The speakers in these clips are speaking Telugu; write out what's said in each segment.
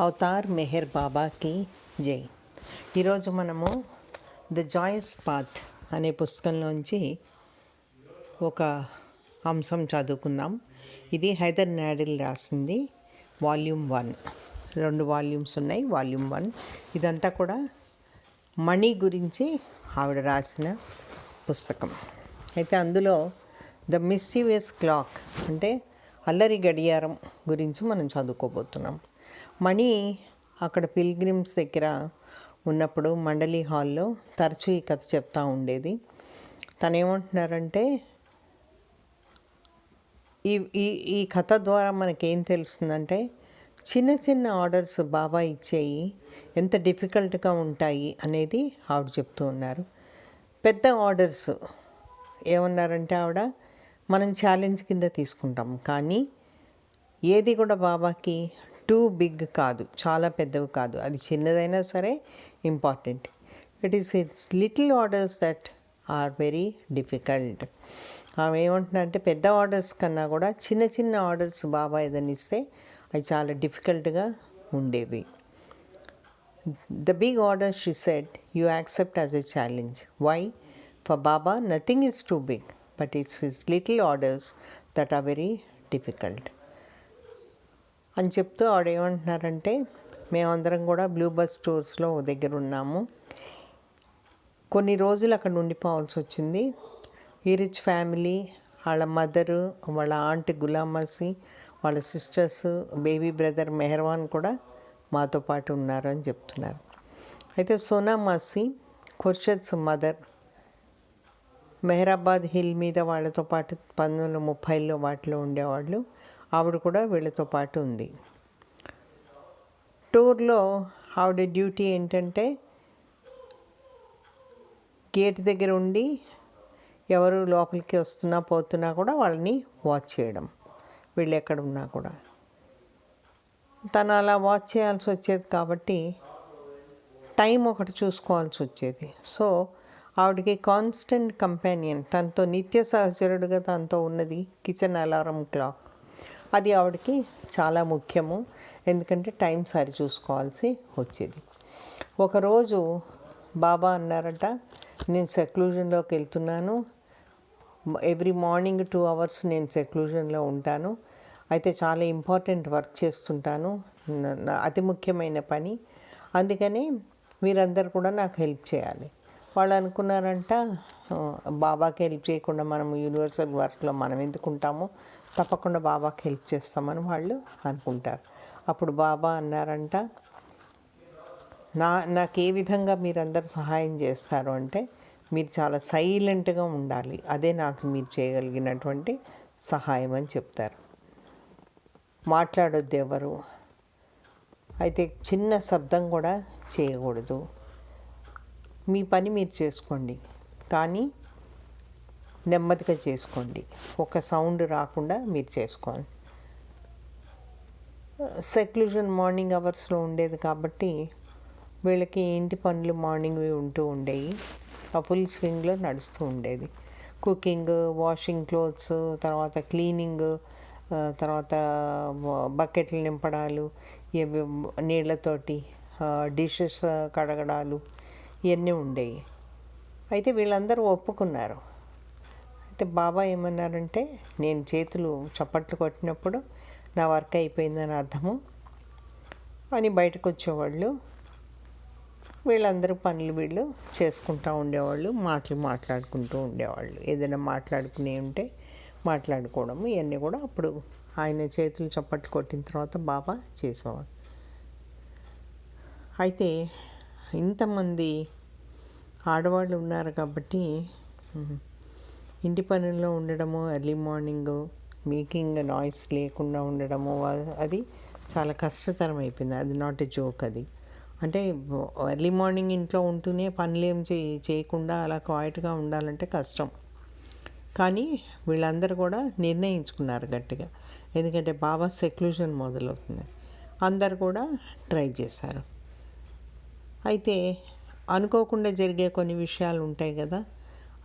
అవతార్ మెహర్ బాబాకి జై. ఈరోజు మనము ద జాయస్ పాత్ అనే పుస్తకంలోంచి ఒక అంశం చదువుకుందాం. ఇది హైదర్ నాడిల్ రాసింది, వాల్యూమ్ 1. 2 వాల్యూమ్స్ ఉన్నాయి. వాల్యూమ్ 1 ఇదంతా కూడా మనీ గురించి ఆవిడ రాసిన పుస్తకం. అయితే అందులో ద మిస్చీవియస్ క్లాక్ అంటే అల్లరి గడియారం గురించి మనం చదువుకోబోతున్నాం. మణి అక్కడ పిల్గ్రిమ్స్ దగ్గర ఉన్నప్పుడు మండలి హాల్లో తరచూ ఈ కథ చెప్తూ ఉండేది. తను ఏమంటున్నారంటే, ఈ ఈ ఈ కథ ద్వారా మనకేం తెలుస్తుందంటే, చిన్న చిన్న ఆర్డర్స్ బాబా ఇచ్చేయి ఎంత డిఫికల్ట్గా ఉంటాయి అనేది ఆవిడ చెప్తూ ఉన్నారు. పెద్ద ఆర్డర్స్ ఏమన్నారంటే ఆవిడ, మనం ఛాలెంజ్ కింద తీసుకుంటాం, కానీ ఏది కూడా బాబాకి టూ బిగ్ కాదు, చాలా పెద్దవి కాదు. అది చిన్నదైనా సరే important. It's little orders that are very difficult. ఆమె ఏమంటున్నారంటే, పెద్ద ఆర్డర్స్ కన్నా కూడా చిన్న చిన్న ఆర్డర్స్ బాబా ఏదైనా ఇస్తే అవి చాలా డిఫికల్ట్గా ఉండేవి. The big order, she said, you accept as a challenge. Why? For Baba nothing is too big, but it's his little orders that are very difficult అని చెప్తూ ఆవిడ ఏమంటున్నారంటే, మేమందరం కూడా బ్లూ బస్ స్టోర్స్లో దగ్గర ఉన్నాము. కొన్ని రోజులు అక్కడ ఉండిపోవాల్సి వచ్చింది. ఈ రిచ్ ఫ్యామిలీ, వాళ్ళ మదరు, వాళ్ళ ఆంట్ గులామసి, వాళ్ళ సిస్టర్స్, బేబీ బ్రదర్ మెహర్వాన్ కూడా మాతో పాటు ఉన్నారు అని చెప్తున్నారు. అయితే సోనామాసి, ఖుర్షద్స్ మదర్, మెహరాబాద్ హిల్ మీద వాళ్ళతో పాటు 1930లో వాటిలో ఉండేవాళ్ళు. ఆవిడ కూడా వీళ్ళతో పాటు ఉంది. టూర్లో ఆవిడ డ్యూటీ ఏంటంటే, గేట్ దగ్గర ఉండి ఎవరు లోపలికి వస్తున్నా పోతున్నా కూడా వాళ్ళని వాచ్ చేయడం, వీళ్ళు ఎక్కడ ఉన్నా కూడా. తను అలా వాచ్ చేయాల్సి వచ్చేది కాబట్టి టైం ఒకటి చూసుకోవాల్సి వచ్చేది. సో ఆవిడకి కాన్స్టెంట్ కంపానియన్, తనతో నిత్య సహచరుడుగా తనతో ఉన్నది కిచెన్ అలారం క్లాక్. అది ఆవిడకి చాలా ముఖ్యము, ఎందుకంటే టైం సరి చూసుకోవాల్సి వచ్చేది. ఒకరోజు బాబా అన్నారట, నేను సెక్లూజన్లోకి వెళ్తున్నాను, ఎవ్రీ మార్నింగ్ 2 hours నేను సెక్లూజన్లో ఉంటాను. అయితే చాలా ఇంపార్టెంట్ వర్క్ చేస్తుంటాను, అతి ముఖ్యమైన పని, అందుకని మీరందరూ కూడా నాకు హెల్ప్ చేయాలి. వాళ్ళు అనుకున్నారంట, బాబాకి హెల్ప్ చేయకుండా మనం యూనివర్సల్ వర్క్లో మనం ఎందుకుంటాము, తప్పకుండా బాబాకి హెల్ప్ చేస్తామని వాళ్ళు అనుకుంటారు. అప్పుడు బాబా అన్నారంట, నాకు ఏ విధంగా మీరందరూ సహాయం చేస్తారు అంటే, మీరు చాలా సైలెంట్గా ఉండాలి, అదే నాకు మీరు చేయగలిగినటువంటి సహాయం అని చెప్తారు. మాట్లాడొద్దు ఎవరు, అయితే చిన్న శబ్దం కూడా చేయకూడదు, మీ పని మీరు చేసుకోండి, కానీ నెమ్మదిగా చేసుకోండి, ఒక సౌండ్ రాకుండా మీరు చేసుకోండి. సెక్లూజన్ మార్నింగ్ అవర్స్లో ఉండేది కాబట్టి వీళ్ళకి ఇంటి పనులు మార్నింగ్వి ఉంటూ ఉండేవి, ఆ ఫుల్ స్వింగ్లో నడుస్తూ ఉండేది. కుకింగ్, వాషింగ్ క్లోత్స్, తర్వాత క్లీనింగ్, తర్వాత బకెట్లు నింపడాలు, నీళ్ళతోటి డిషెస్ కడగడాలు, ఇవన్నీ ఉండేవి. అయితే వీళ్ళందరూ ఒప్పుకున్నారు. అయితే బాబా ఏమన్నారంటే, నేను చేతులు చప్పట్లు కొట్టినప్పుడు నా వర్క్ అయిపోయిందని అర్థము అని బయటకు వచ్చేవాళ్ళు. వీళ్ళందరూ పనులు వీళ్ళు చేసుకుంటూ ఉండేవాళ్ళు, మాట్లాడుకుంటూ ఉండేవాళ్ళు. ఏదైనా మాట్లాడుకునే ఉంటే మాట్లాడుకోవడము, ఇవన్నీ కూడా అప్పుడు ఆయన చేతులు చప్పట్లు కొట్టిన తర్వాత బాబా చేసేవాడు. అయితే ఇంతమంది ఆడవాళ్ళు ఉన్నారు కాబట్టి ఇంటి పనుల్లో ఉండడము, ఎర్లీ మార్నింగ్ మేకింగ్ నాయిస్ లేకుండా ఉండడము, అది చాలా కష్టతరం అయిపోయింది. అది నాట్ ఎ జోక్. అది అంటే ఎర్లీ మార్నింగ్ ఇంట్లో ఉంటూనే పనులు ఏం చేయకుండా అలా క్వైట్గా ఉండాలంటే కష్టం. కానీ వీళ్ళందరూ కూడా నిర్ణయించుకున్నారు గట్టిగా, ఎందుకంటే బాబా సెక్లూజన్ మొదలవుతుంది. అందరు కూడా ట్రై చేశారు. అయితే అనుకోకుండా జరిగే కొన్ని విషయాలు ఉంటాయి కదా,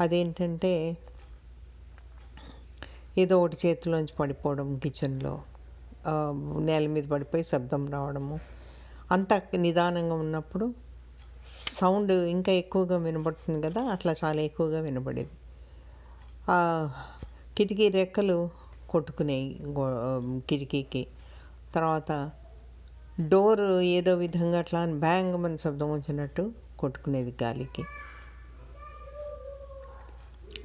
అదేంటంటే ఏదో ఒకటి చేతిలోంచి పడిపోవడం, కిచెన్లో నేల మీద పడిపోయి శబ్దం రావడము, అంత నిదానంగా ఉన్నప్పుడు సౌండ్ ఇంకా ఎక్కువగా వినబడుతుంది కదా, అట్లా చాలా ఎక్కువగా వినబడేది. ఆ కిటికీ రెక్కలు కొట్టుకునేవి కిటికీకి. తర్వాత డోర్ ఏదో విధంగా అట్లా బ్యాంగ్ మన శబ్దం వచ్చినట్టు కొట్టుకునేది గాలికి.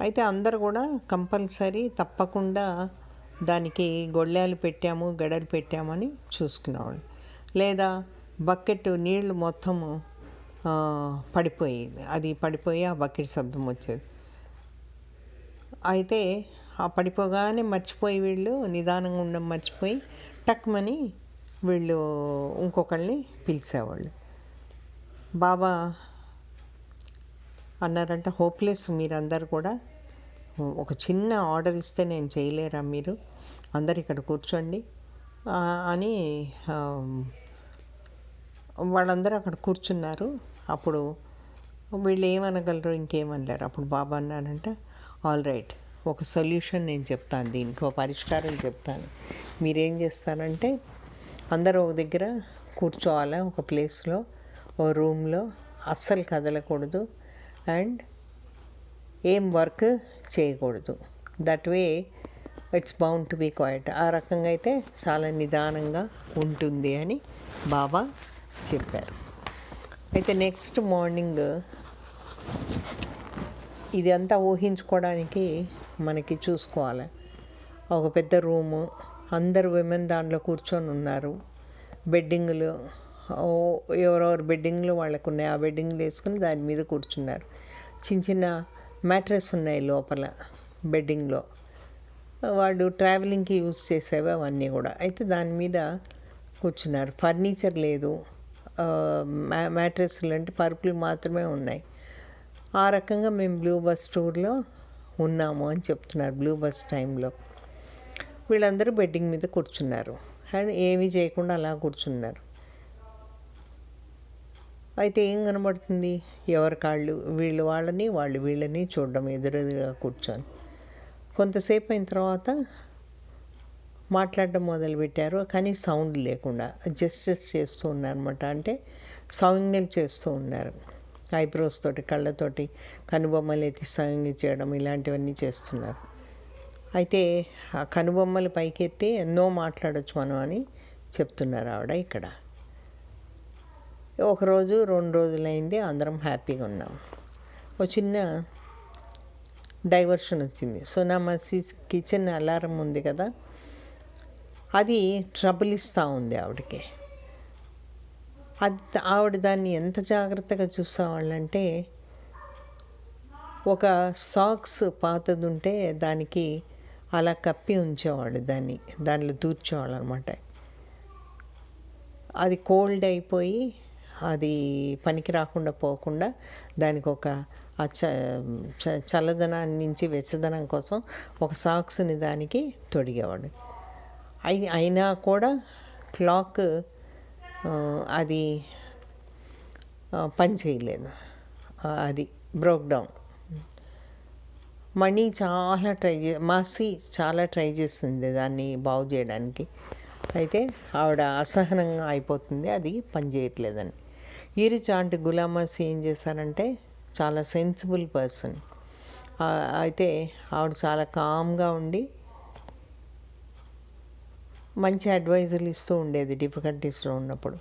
అయితే అందరు కూడా కంపల్సరీ తప్పకుండా దానికి గొళ్ళాలు పెట్టాము, గడలు పెట్టామని చూసుకునేవాళ్ళు. లేదా బకెట్ నీళ్లు మొత్తము పడిపోయేది, అది పడిపోయి ఆ బకెట్ శబ్దం వచ్చేది. అయితే ఆ పడిపోగానే మర్చిపోయి వీళ్ళు నిదానంగా ఉండడం మర్చిపోయి టక్మని వీళ్ళు ఇంకొకళ్ళని పిలిచేవాళ్ళు. బాబా అన్నారంట, హోప్లెస్ మీరందరూ కూడా, ఒక చిన్న ఆర్డర్ ఇస్తే నేను చేయలేరా, మీరు అందరు ఇక్కడ కూర్చోండి అని. వాళ్ళందరూ అక్కడ కూర్చున్నారు. అప్పుడు వీళ్ళు ఏమనగలరు, ఇంకేమనలేరు. అప్పుడు బాబా అన్నారంట, ఆల్ రైట్, ఒక సొల్యూషన్ నేను చెప్తాను, దీనికి ఒక పరిష్కారం చెప్తాను. మీరేం చేస్తారంటే అందరూ ఒక దగ్గర కూర్చోవాలి, ఒక ప్లేస్లో, ఓ రూమ్లో, అస్సలు కదలకూడదు అండ్ ఏం వర్క్ చేయకూడదు. That way it's bound to be quiet. ఆ రకంగా అయితే చాలా నిదానంగా ఉంటుంది అని బాబా చెప్పారు. అయితే నెక్స్ట్ మార్నింగ్ ఇది అంతా ఊహించుకోవడానికి మనకి చూసుకోవాలి. ఒక పెద్ద రూము, అందరు విమెన్ దాంట్లో కూర్చొని ఉన్నారు. బెడ్డింగులు, ఎవరెవరు బెడ్డింగ్లు వాళ్ళకు ఉన్నాయి, ఆ బెడ్డింగ్లు వేసుకుని దాని మీద కూర్చున్నారు. చిన్న చిన్న మ్యాట్రెస్ ఉన్నాయి లోపల బెడ్డింగ్లో, వాళ్ళు ట్రావెలింగ్కి యూజ్ చేసేవి అవన్నీ కూడా. అయితే దాని మీద కూర్చున్నారు. ఫర్నిచర్ లేదు, మ్యాట్రెస్లు అంటే పరుపులు మాత్రమే ఉన్నాయి. ఆ రకంగా మేము బ్లూ బస్ టూర్లో ఉన్నాము అని చెప్తున్నారు. బ్లూ బస్ టైంలో వీళ్ళందరూ బెడ్డింగ్ మీద కూర్చున్నారు అండ్ ఏమీ చేయకుండా అలా కూర్చున్నారు. అయితే ఏం కనబడుతుంది, ఎవరి కాళ్ళు వీళ్ళు వాళ్ళని, వాళ్ళు వీళ్ళని చూడడం, ఎదురెదురుగా కూర్చొని. కొంతసేపు అయిన తర్వాత మాట్లాడడం మొదలుపెట్టారు, కానీ సౌండ్ లేకుండా జెస్చర్స్ చేస్తూ ఉన్నారన్నమాట. అంటే సౌంజ్ఞలు చేస్తూ ఉన్నారు, ఐబ్రోస్ తోటి, కళ్ళతోటి కనుబొమ్మలు ఎత్తి సౌంజ్ఞ చేయడం, ఇలాంటివన్నీ చేస్తున్నారు. అయితే ఆ కనుబొమ్మలు పైకెత్తి ఎన్నో మాట్లాడొచ్చు మనం అని చెప్తున్నారు ఆవిడ ఇక్కడ. ఒకరోజు 2 రోజులైంది, అందరం హ్యాపీగా ఉన్నాం. ఒక చిన్న డైవర్షన్ వచ్చింది. సోనామాసి కిచెన్ అలారం ఉంది కదా, అది ట్రబుల్ ఇస్తూ ఉంది ఆవిడకి. ఆవిడ దాన్ని ఎంత జాగ్రత్తగా చూసేవాళ్ళంటే, ఒక సాక్స్ పాతది ఉంటే దానికి అలా కప్పి ఉంచేవాళ్ళు, దానిలో దూర్చేవాళ్ళు అనమాట. అది కోల్డ్ అయిపోయి అది పనికి రాకుండా పోకుండా దానికి ఒక చల్లదనాన్ని నుంచి వెచ్చదనం కోసం ఒక సాక్స్ని దానికి తొడిగేవాడు. అయినా కూడా క్లాక్ అది పని చేయలేదు, అది బ్రోక్ డౌన్. మణి మాసి చాలా ట్రై చేసింది దాన్ని బాగు చేయడానికి. అయితే ఆవిడ అసహనంగా అయిపోతుంది, అది పనిచేయట్లేదని. ఈరోజు ఆంటీ గులామాసి ఏం చేశారంటే, చాలా సెన్సిబుల్ పర్సన్. అయితే ఆవిడ చాలా కామ్గా ఉండి మంచి అడ్వైజులు ఇస్తూ ఉండేది డిఫికల్టీస్లో ఉన్నప్పుడు.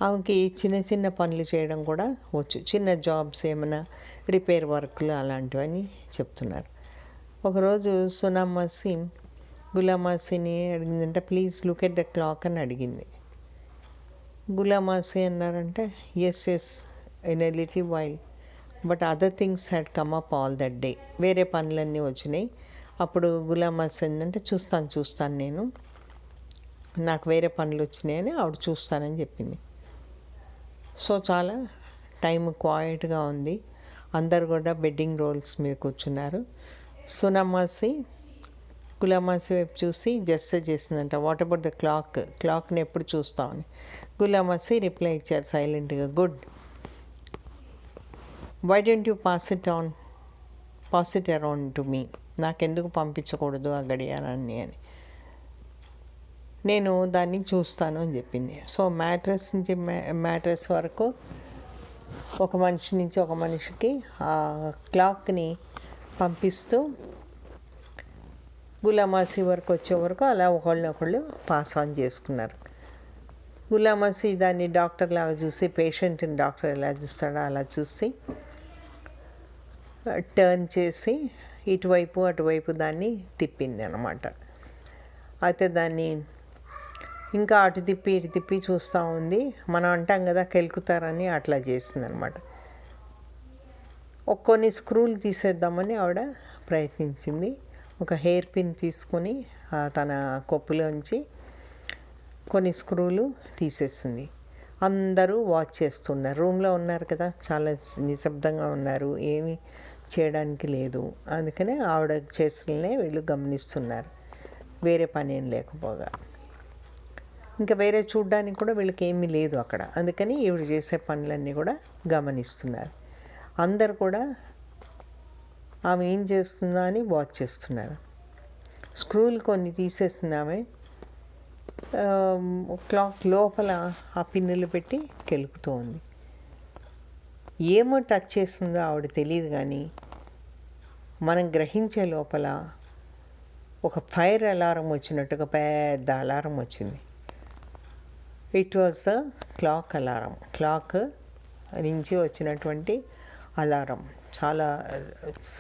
ఆమెకి చిన్న చిన్న పనులు చేయడం కూడా వచ్చు, చిన్న జాబ్స్, ఏమైనా రిపేర్ వర్క్లు అలాంటివని చెప్తున్నారు. ఒకరోజు సోనామాసి గులామాసిని అడిగిందంటే, please look at the clock అని అడిగింది. గులామాసి అన్నారంటే, yes in a little while, but other things had come up all that day. వేరే పనులన్నీ వచ్చినాయి. అప్పుడు గులామాసి ఏంటంటే, చూస్తాను నేను, నాకు వేరే పనులు వచ్చినాయని ఆవిడ చూస్తానని చెప్పింది. సో చాలా టైం క్వైట్గా ఉంది, అందరు కూడా బెడ్డింగ్ రోల్స్ మీద కూర్చున్నారు. సోనామాసి గులామాసి వైపు చూసి జెస్చర్ చేసిందంట, వాట్ అబౌట్ ద క్లాక్ని ఎప్పుడు చూస్తామని. గులామాసి రిప్లై ఇచ్చారు సైలెంట్గా, good, why don't you pass it around to me, నాకెందుకు పంపించకూడదు ఆ గడియారాన్ని అని. నేను దాన్ని చూస్తాను అని చెప్పింది. సో మ్యాట్రెస్ నుంచి మ్యాట్రెస్ వరకు ఒక మనిషి నుంచి ఒక మనిషికి ఆ క్లాక్ని పంపిస్తూ గులామాసి వరకు వచ్చే వరకు అలా ఒకళ్ళు పాస్ ఆన్ చేసుకున్నారు. గులామాసి దాన్ని డాక్టర్ లాగా చూసి, పేషెంట్ని డాక్టర్ ఎలా చూస్తాడో అలా చూసి టర్న్ చేసి ఇటువైపు అటువైపు దాన్ని తిప్పింది అన్నమాట. అయితే దాన్ని ఇంకా అటు తిప్పి ఇటు తిప్పి చూస్తూ ఉంది. మనం అంటాం కదా కెలుకుతారని, అట్లా చేసింది అనమాట. కొన్ని స్క్రూలు తీసేద్దామని ఆవిడ ప్రయత్నించింది. ఒక హెయిర్ పిన్ తీసుకొని తన కొప్పులోంచి కొన్ని స్క్రూలు తీసేసింది. అందరూ వాచ్ చేస్తున్నారు. రూమ్లో ఉన్నారు కదా, చాలా నిశ్శబ్దంగా ఉన్నారు, ఏమీ చేయడానికి లేదు. అందుకనే ఆవిడ చేతులనే వీళ్ళు గమనిస్తున్నారు, వేరే పని ఏం లేకపోగా. ఇంకా వేరే చూడ్డానికి కూడా వీళ్ళకి ఏమీ లేదు అక్కడ. అందుకని ఈవిడ చేసే పనులన్నీ కూడా గమనిస్తున్నారు. అందరు కూడా ఆమె ఏం చేస్తుందా అని వాచ్ చేస్తున్నారు. స్క్రూలు కొన్ని తీసేసింది ఆమె. క్లాక్ లోపల ఆ పిన్నులు పెట్టి కెలుకుతూ ఉంది. ఏమో టచ్ చేస్తుందో ఆవిడ తెలియదు, కానీ మనం గ్రహించే లోపల ఒక ఫైర్ అలారం వచ్చినట్టుగా పెద్ద అలారం వచ్చింది. It was a clock alarm. Clock నుంచి వచ్చినటువంటి అలారం చాలా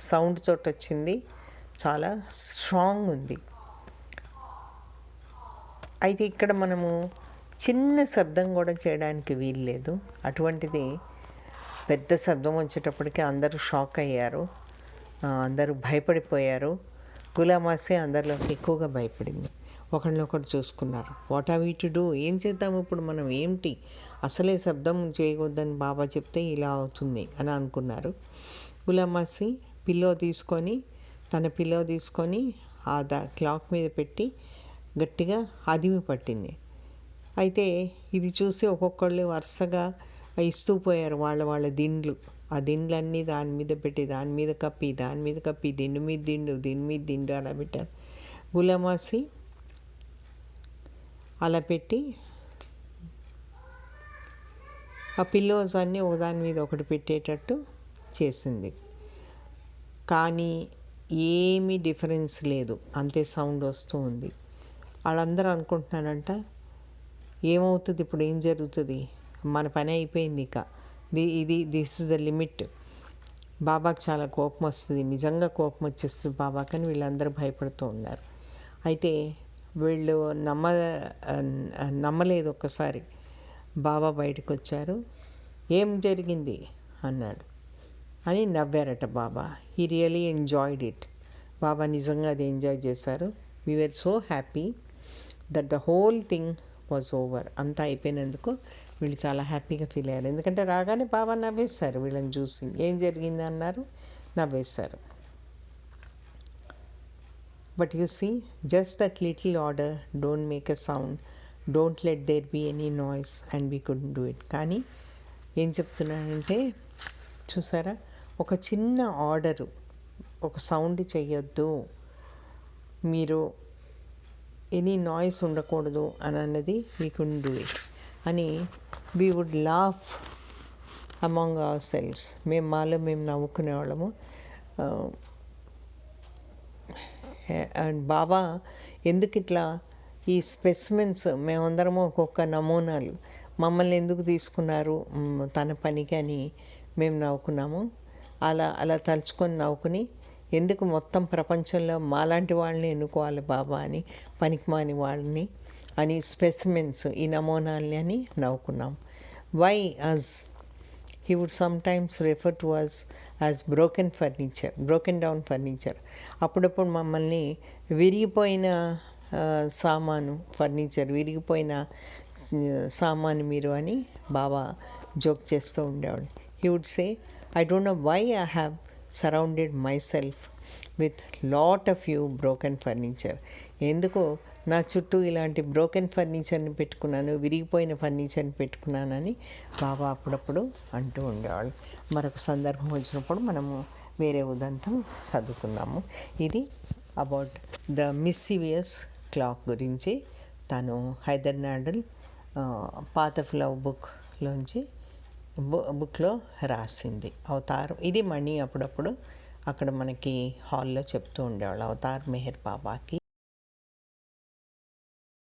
సౌండ్ తోటి వచ్చింది, చాలా స్ట్రాంగ్ ఉంది. అయితే ఇక్కడ మనము చిన్న శబ్దం కూడా చేయడానికి వీల్లేదు. అటువంటిది పెద్ద శబ్దం వచ్చేటప్పటికి అందరూ షాక్ అయ్యారు, అందరూ భయపడిపోయారు. గులామాసి అందరిలోకి ఎక్కువగా భయపడింది. ఒకరినొకరు చూసుకున్నారు. What are we to do? ఏం చేద్దాము ఇప్పుడు మనం? ఏమిటి అసలే శబ్దం చేయకూడదని బాబా చెప్తే ఇలా అవుతుంది అని అనుకున్నారు. గులామాసి తన పిల్లో తీసుకొని ఆ క్లాక్ మీద పెట్టి గట్టిగా అదిమి పట్టింది. అయితే ఇది చూసి ఒక్కొక్కళ్ళు వరుసగా ఇస్తూ పోయారు వాళ్ళ దిండ్లు. ఆ దిండ్లన్నీ దాని మీద పెట్టి, దాని మీద కప్పి, దిండు మీద దిండు అలా పెట్టారు. గులామాసి అలా పెట్టి ఆ పిల్లోస్ అన్నీ ఒకదాని మీద ఒకటి పెట్టేటట్టు చేసింది. కానీ ఏమీ డిఫరెన్స్ లేదు, అంతే సౌండ్ వస్తూ ఉంది. వాళ్ళందరూ అనుకుంటున్నారంట, ఏమవుతుంది ఇప్పుడు, ఏం జరుగుతుంది, మన పని అయిపోయింది, ఇక దిస్ ఇస్ ద లిమిట్. బాబాకి చాలా కోపం వస్తుంది, నిజంగా కోపం వచ్చేస్తుంది బాబాకి అని వీళ్ళందరూ భయపడుతూ ఉన్నారు. అయితే వీళ్ళు నమ్మలేదు. ఒక్కసారి బాబా బయటకు వచ్చారు. ఏం జరిగింది అన్నాడు అని నవ్వారట Baba. He really enjoyed it. Baba నిజంగా అది ఎంజాయ్ చేశారు. We were so happy that the whole thing was over. అంతా అయిపోయినందుకు వీళ్ళు చాలా హ్యాపీగా ఫీల్ అయ్యారు. ఎందుకంటే రాగానే బాబా నవ్వేశారు. వీళ్ళని చూసి ఏం జరిగింది అన్నారు, నవ్వేశారు. But you see, just that little order, don't make a sound, don't let there be any noise, and we couldn't do it. కానీ ఏం చెప్తున్నానంటే చూసారా, ఒక చిన్న ఆర్డరు, ఒక సౌండ్ చెయ్యొద్దు, మీరు ఎనీ నాయిస్ ఉండకూడదు అని అన్నది వీ కుడెంట్ డూ ఇట్ అని we would laugh among ourselves. మాలో మేము నవ్వుకునేవాళ్ళము. అండ్ బాబా ఎందుకు ఇట్లా ఈ స్పెసిమెన్స్, మేమందరము ఒక్కొక్క నమూనాలు, మమ్మల్ని ఎందుకు తీసుకున్నారు తన పనికి అని మేము నవ్వుకున్నాము. అలా తలుచుకొని నవ్వుకుని, ఎందుకు మొత్తం ప్రపంచంలో మాలాంటి వాళ్ళని ఎన్నుకోవాలి బాబా అని, పనికిమాని వాళ్ళని అని, స్పెసిమెన్స్, ఈ నమూనాలని అని నవ్వుకున్నాం. Why us he would sometimes refer to us as broken down furniture. అప్పుడప్పుడు మమ్మల్ని విరిగిపోయిన సామాను, ఫర్నిచర్, విరిగిపోయిన సామాను మీరు అని బాబా జోక్ చేస్తూ ఉండేవాడు. he would say, I don't know why I have surrounded myself with lot of you broken furniture. ఎందుకు నా చుట్టూ ఇలాంటి బ్రోకెన్ ఫర్నిచర్ని పెట్టుకున్నాను, విరిగిపోయిన ఫర్నిచర్ని పెట్టుకున్నానని బాబా అప్పుడప్పుడు అంటూ ఉండేవాళ్ళు. మరొక సందర్భం వచ్చినప్పుడు మనము వేరే ఉదంతం చదువుకుందాము. ఇది అబౌట్ ద మిస్సీవియస్ క్లాక్ గురించి తను హైదర్నాడల్ పాత్ ఆఫ్ లవ్ బుక్లోంచి బుక్లో రాసింది అవతార్. ఇది మణి అప్పుడప్పుడు అక్కడ మనకి హాల్లో చెప్తూ ఉండేవాళ్ళు అవతార్ మెహర్ బాబాకి